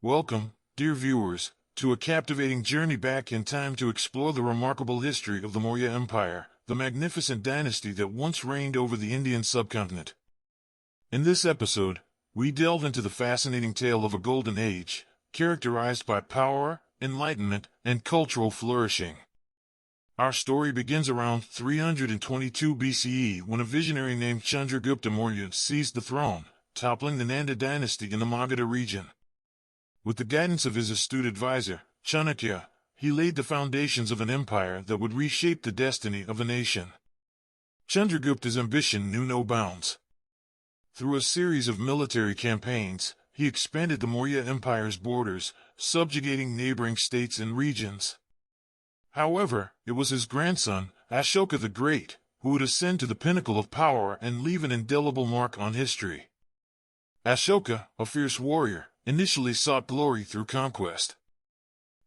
Welcome, dear viewers, to a captivating journey back in time to explore the remarkable history of the Maurya Empire, the magnificent dynasty that once reigned over the Indian subcontinent. In this episode, we delve into the fascinating tale of a golden age, characterized by power, enlightenment, and cultural flourishing. Our story begins around 322 BCE when a visionary named Chandragupta Maurya seized the throne, toppling the Nanda dynasty in the Magadha region. With the guidance of his astute advisor, Chanakya, he laid the foundations of an empire that would reshape the destiny of a nation. Chandragupta's ambition knew no bounds. Through a series of military campaigns, he expanded the Maurya Empire's borders, subjugating neighboring states and regions. However, it was his grandson, Ashoka the Great, who would ascend to the pinnacle of power and leave an indelible mark on history. Ashoka, a fierce warrior, initially sought glory through conquest.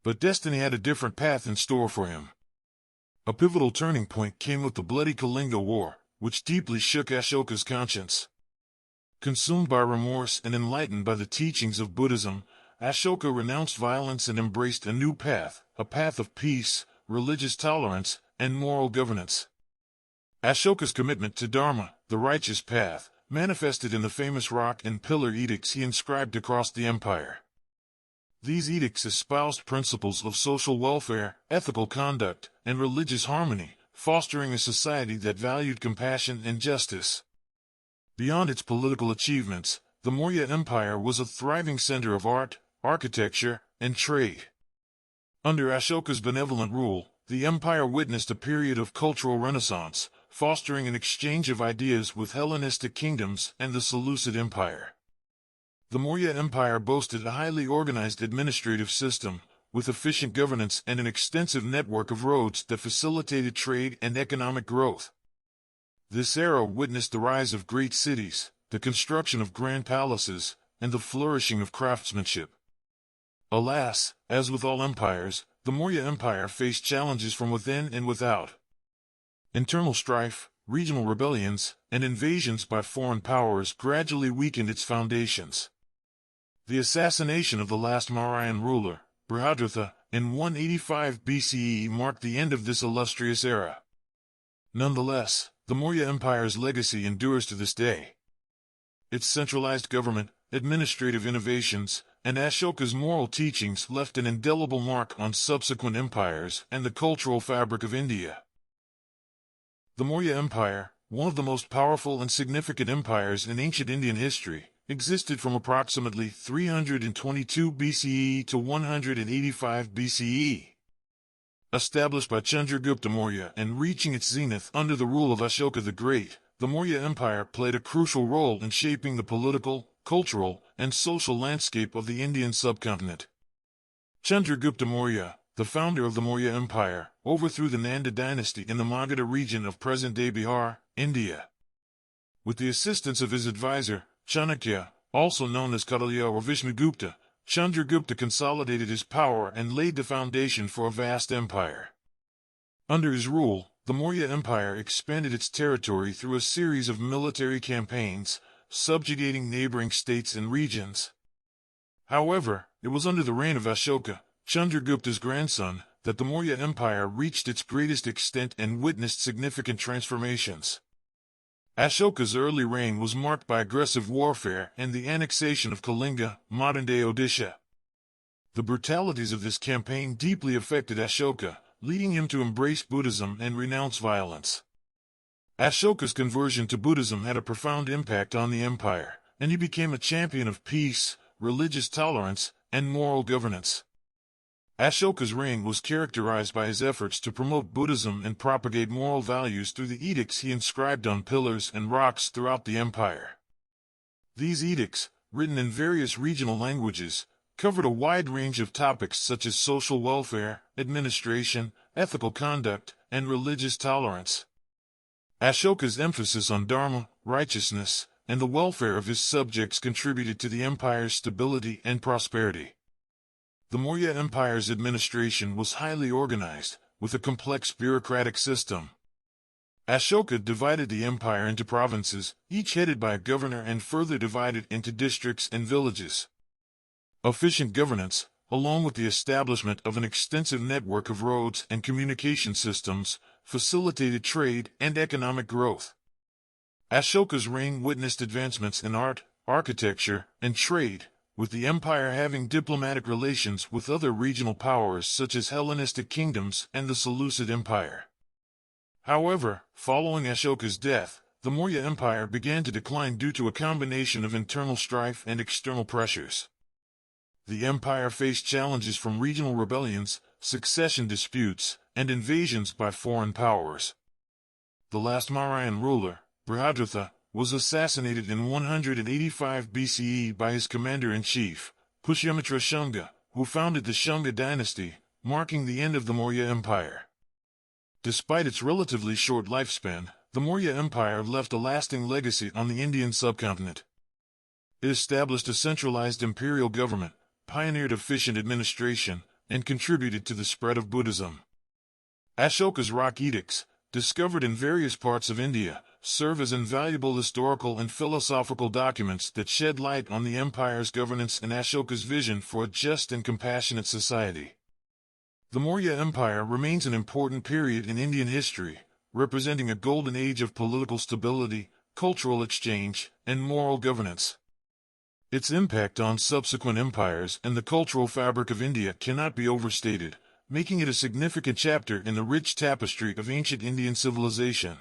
But destiny had a different path in store for him. A pivotal turning point came with the bloody Kalinga War, which deeply shook Ashoka's conscience. Consumed by remorse and enlightened by the teachings of Buddhism, Ashoka renounced violence and embraced a new path, a path of peace, religious tolerance, and moral governance. Ashoka's commitment to Dharma, the righteous path, manifested in the famous rock and pillar edicts he inscribed across the empire. These edicts espoused principles of social welfare, ethical conduct, and religious harmony, fostering a society that valued compassion and justice. Beyond its political achievements, the Maurya Empire was a thriving center of art, architecture, and trade. Under Ashoka's benevolent rule, the empire witnessed a period of cultural renaissance, fostering an exchange of ideas with Hellenistic kingdoms and the Seleucid Empire. The Maurya Empire boasted a highly organized administrative system, with efficient governance and an extensive network of roads that facilitated trade and economic growth. This era witnessed the rise of great cities, the construction of grand palaces, and the flourishing of craftsmanship. Alas, as with all empires, the Maurya Empire faced challenges from within and without. Internal strife, regional rebellions, and invasions by foreign powers gradually weakened its foundations. The assassination of the last Mauryan ruler, Brihadratha, in 185 BCE marked the end of this illustrious era. Nonetheless, the Maurya Empire's legacy endures to this day. Its centralized government, administrative innovations, and Ashoka's moral teachings left an indelible mark on subsequent empires and the cultural fabric of India. The Maurya Empire, one of the most powerful and significant empires in ancient Indian history, existed from approximately 322 BCE to 185 BCE. Established by Chandragupta Maurya and reaching its zenith under the rule of Ashoka the Great, the Maurya Empire played a crucial role in shaping the political, cultural, and social landscape of the Indian subcontinent. Chandragupta Maurya, the founder of the Maurya Empire, overthrew the Nanda dynasty in the Magadha region of present-day Bihar, India. With the assistance of his advisor, Chanakya, also known as Kautilya or Vishnugupta, Chandragupta consolidated his power and laid the foundation for a vast empire. Under his rule, the Maurya Empire expanded its territory through a series of military campaigns, subjugating neighboring states and regions. However, it was under the reign of Ashoka, Chandragupta's grandson, that the Maurya Empire reached its greatest extent and witnessed significant transformations. Ashoka's early reign was marked by aggressive warfare and the annexation of Kalinga, modern-day Odisha. The brutalities of this campaign deeply affected Ashoka, leading him to embrace Buddhism and renounce violence. Ashoka's conversion to Buddhism had a profound impact on the empire, and he became a champion of peace, religious tolerance, and moral governance. Ashoka's reign was characterized by his efforts to promote Buddhism and propagate moral values through the edicts he inscribed on pillars and rocks throughout the empire. These edicts, written in various regional languages, covered a wide range of topics such as social welfare, administration, ethical conduct, and religious tolerance. Ashoka's emphasis on Dharma, righteousness, and the welfare of his subjects contributed to the empire's stability and prosperity. The Maurya Empire's administration was highly organized, with a complex bureaucratic system. Ashoka divided the empire into provinces, each headed by a governor, and further divided into districts and villages. efficient governance, along with the establishment of an extensive network of roads and communication systems, facilitated trade and economic growth. Ashoka's reign witnessed advancements in art, architecture, and trade, with the empire having diplomatic relations with other regional powers such as Hellenistic kingdoms and the Seleucid Empire. However, following Ashoka's death, the Maurya Empire began to decline due to a combination of internal strife and external pressures. The empire faced challenges from regional rebellions, succession disputes, and invasions by foreign powers. The last Mauryan ruler, Brihadratha, was assassinated in 185 BCE by his commander-in-chief, Pushyamitra Shunga, who founded the Shunga dynasty, marking the end of the Maurya Empire. Despite its relatively short lifespan, the Maurya Empire left a lasting legacy on the Indian subcontinent. It established a centralized imperial government, pioneered efficient administration, and contributed to the spread of Buddhism. Ashoka's rock edicts, discovered in various parts of India, serve as invaluable historical and philosophical documents that shed light on the empire's governance and Ashoka's vision for a just and compassionate society. The Maurya Empire remains an important period in Indian history, representing a golden age of political stability, cultural exchange, and moral governance. Its impact on subsequent empires and the cultural fabric of India cannot be overstated, making it a significant chapter in the rich tapestry of ancient Indian civilization.